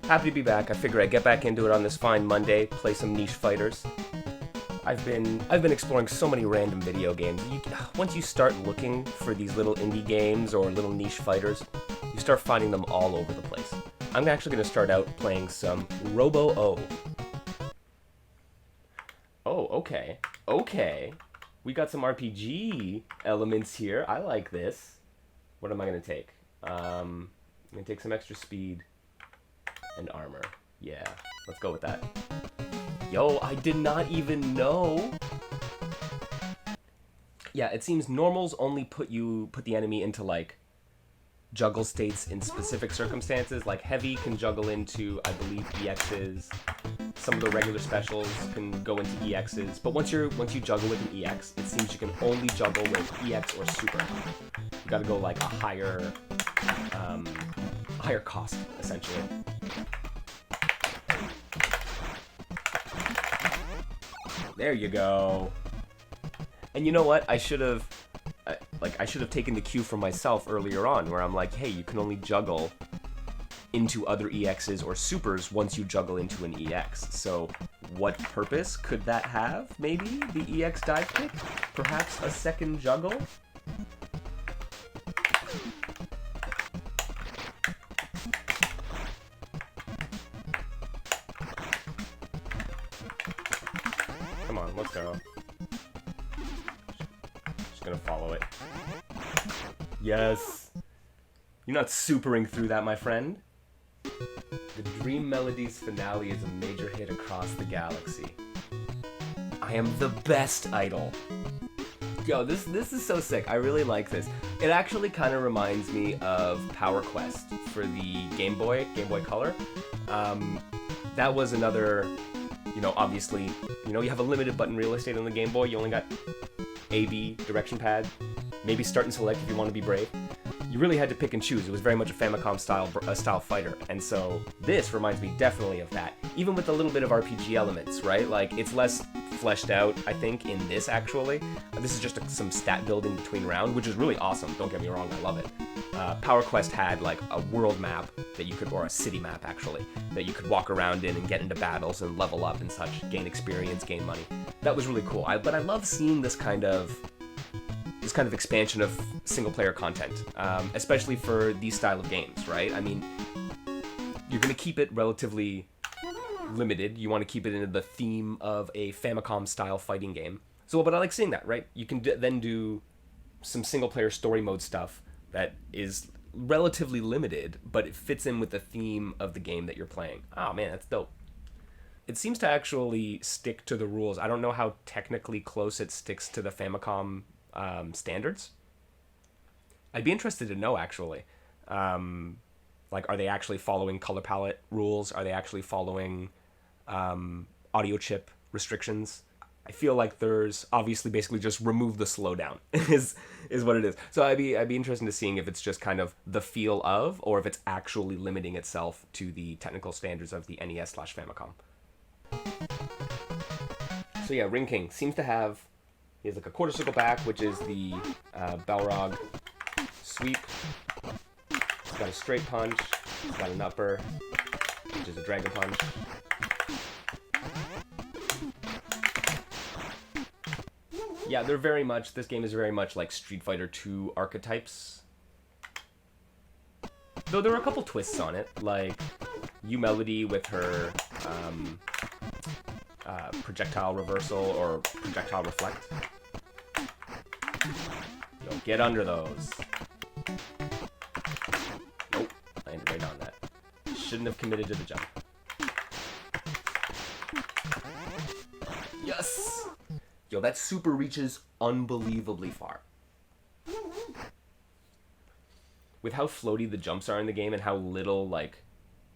Happy to be back. I figure I'd get back into it on this fine Monday, play some niche fighters. I've been exploring so many random video games. Once you start looking for these little indie games or little niche fighters, you start finding them all over the place. I'm actually going to start out playing some Robo Oh. Oh, okay. Okay. We got some RPG elements here. I like this. What am I going to take? I'm going to take some extra speed and armor. Yeah, let's go with that. Yo, I did not even know. Yeah, it seems normals only put the enemy into like juggle states in specific circumstances. Like heavy can juggle into, I believe, EXs. Some of the regular specials can go into EXs. But once you juggle with an EX, it seems you can only juggle with EX or super. You gotta go like a higher cost, essentially. There you go. And you know what? I should have taken the cue from myself earlier on, where I'm like, hey, you can only juggle into other EXs or supers once you juggle into an EX. So what purpose could that have? Maybe the EX dive kick? Perhaps a second juggle? Come on, let's go. Just gonna follow it. Yes! You're not supering through that, my friend. The Dream Melodies finale is a major hit across the galaxy. I am the best idol. Yo, this is so sick. I really like this. It actually kind of reminds me of Power Quest for the Game Boy Color. That was another, obviously, you have a limited button real estate on the Game Boy. You only got A, B, direction pad, maybe start and select if you want to be brave. You really had to pick and choose. It was very much a Famicom style fighter, and so this reminds me definitely of that. Even with a little bit of RPG elements, right? Like, it's less fleshed out, I think, in this actually. This is just some stat building between rounds, which is really awesome. Don't get me wrong, I love it. Power Quest had like a world map that you could, or a city map actually, that you could walk around in and get into battles and level up and such, gain experience, gain money. That was really cool. But I love seeing this kind of expansion of single-player content, especially for these style of games, right? I mean, you're going to keep it relatively limited. You want to keep it into the theme of a Famicom style fighting game. So, but I like seeing that, right? You can then do some single-player story mode stuff that is relatively limited, but it fits in with the theme of the game that you're playing. Oh man, that's dope. It seems to actually stick to the rules. I don't know how technically close it sticks to the Famicom standards. I'd be interested to know, actually. Like, are they actually following color palette rules? Are they actually following audio chip restrictions? I feel like there's obviously basically just remove the slowdown is what it is. So I'd be interested in seeing if it's just kind of the feel of, or if it's actually limiting itself to the technical standards of the NES/Famicom. So yeah, Ring King seems to have, he has like a quarter circle back, which is the Balrog sweep. He's got a straight punch. He's got an upper, which is a dragon punch. Yeah, this game is very much like Street Fighter 2 archetypes. Though there are a couple twists on it, like U-Melody with her projectile reversal or projectile reflect. Yo, get under those. Nope, landed right on that. Shouldn't have committed to the jump. Yes! Yo, that super reaches unbelievably far. With how floaty the jumps are in the game and how little, like,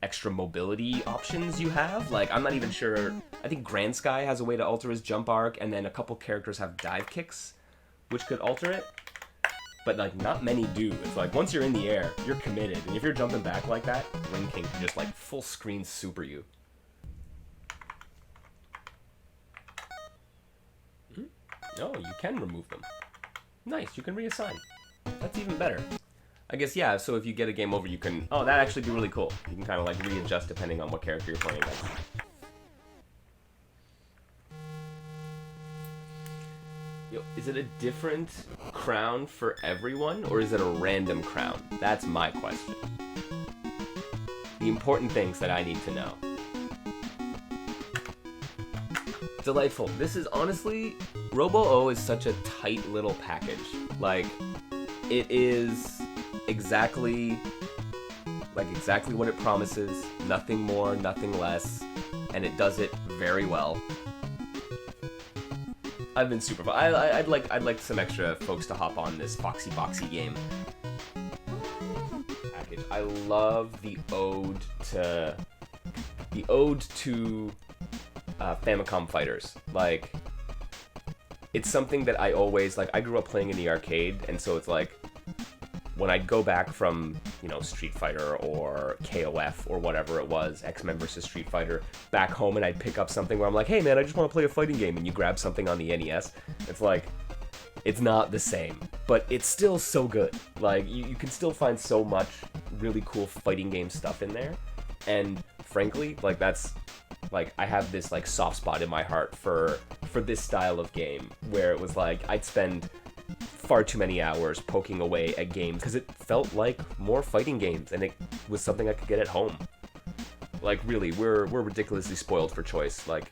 extra mobility options you have, like, I'm not even sure. I think Grand Sky has a way to alter his jump arc, and then a couple characters have dive kicks, which could alter it. But, like, not many do. It's like, once you're in the air, you're committed. And if you're jumping back like that, Ring King can just, like, full screen super you. No, you can remove them. Nice, you can reassign. That's even better. I guess, yeah, so if you get a game over, you can... Oh, that'd actually be really cool. You can kind of, like, readjust depending on what character you're playing against. Yo, is it a different crown for everyone, or is it a random crown? That's my question. The important things that I need to know. Delightful. This is honestly... RoboOh is such a tight little package. Like, it is exactly what it promises. Nothing more, nothing less. And it does it very well. I've been super fun. I'd like some extra folks to hop on this Foxy Boxy game package. I love the ode to Famicom fighters. Like, it's something that I always like. I grew up playing in the arcade, and so it's like when I'd go back from, you know, Street Fighter or KOF or whatever it was, X-Men versus Street Fighter, back home, and I'd pick up something where I'm like, hey man, I just want to play a fighting game, and you grab something on the NES. It's like, it's not the same, but it's still so good. Like, you can still find so much really cool fighting game stuff in there, and frankly, like, that's, like, I have this, like, soft spot in my heart for this style of game, where it was like, I'd spend far too many hours poking away at games because it felt like more fighting games, and it was something I could get at home. Like, really, we're ridiculously spoiled for choice. Like,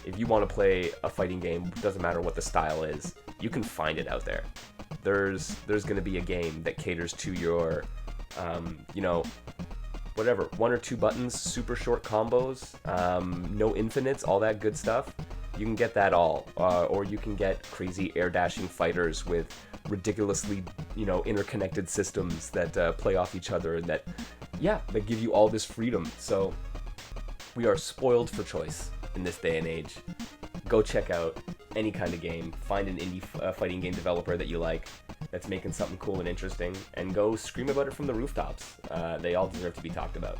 if you want to play a fighting game, doesn't matter what the style is, you can find it out there. There's going to be a game that caters to your, you know, whatever, 1 or 2 buttons, super short combos, no infinites, all that good stuff. You can get that all, or you can get crazy air dashing fighters with ridiculously, you know, interconnected systems that play off each other, and that give you all this freedom. So we are spoiled for choice in this day and age. Go check out any kind of game, find an indie fighting game developer that you like, that's making something cool and interesting, and go scream about it from the rooftops. They all deserve to be talked about.